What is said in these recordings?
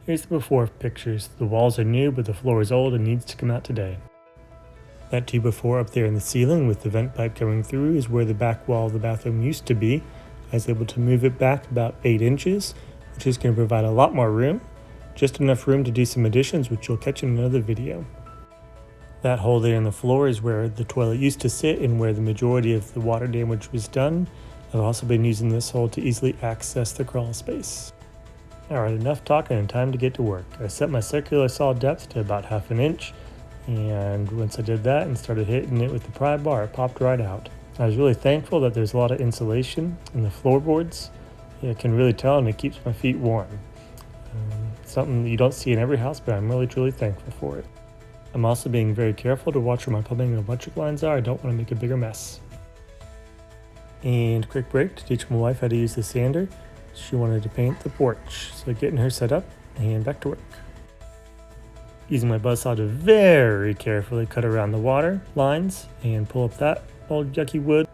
Here's the before pictures. The walls are new, but the floor is old and needs to come out today. That 2x4 up there in the ceiling with the vent pipe coming through is where the back wall of the bathroom used to be. I was able to move it back about 8 inches, which is going to provide a lot more room. Just enough room to do some additions, which you'll catch in another video. That hole there in the floor is where the toilet used to sit and where the majority of the water damage was done. I've also been using this hole to easily access the crawl space. Alright, enough talking and time to get to work. I set my circular saw depth to about 1/2 inch, and once I did that and started hitting it with the pry bar, it popped right out. I was really thankful that there's a lot of insulation in the floorboards. I can really tell, and it keeps my feet warm. Something that you don't see in every house, but I'm really truly thankful for it. I'm also being very careful to watch where my plumbing and electric lines are. I don't want to make a bigger mess. And quick break to teach my wife how to use the sander. She wanted to paint the porch, so getting her set up and back to work. Using my buzzsaw to very carefully cut around the water lines and pull up that old yucky wood.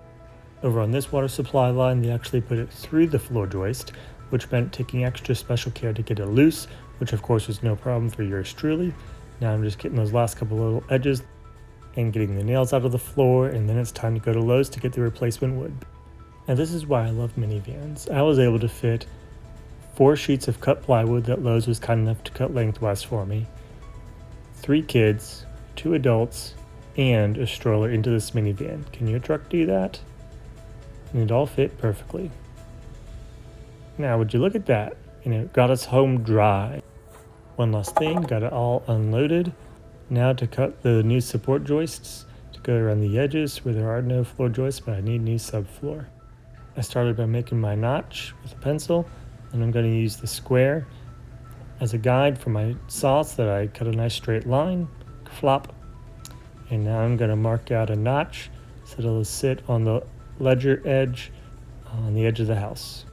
Over on this water supply line, they actually put it through the floor joist, which meant taking extra special care to get it loose, which of course was no problem for yours truly. Now I'm just getting those last couple little edges and getting the nails out of the floor, and then it's time to go to Lowe's to get the replacement wood. Now this is why I love minivans. I was able to fit 4 sheets of cut plywood that Lowe's was kind enough to cut lengthwise for me, 3 kids, 2 adults, and a stroller into this minivan. Can your truck do that? And it all fit perfectly. Now would you look at that? And it got us home dry. One last thing, got it all unloaded. Now to cut the new support joists to go around the edges where there are no floor joists, but I need new subfloor. I started by making my notch with a pencil, and I'm going to use the square as a guide for my saw so that I cut a nice straight line, flop. And now I'm going to mark out a notch so it'll sit on the ledger edge on the edge of the house.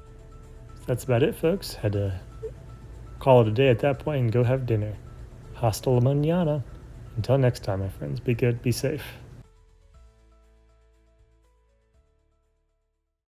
So that's about it, folks. Had to call it a day at that point and go have dinner. Hasta la mañana. Until next time, my friends, be good, be safe.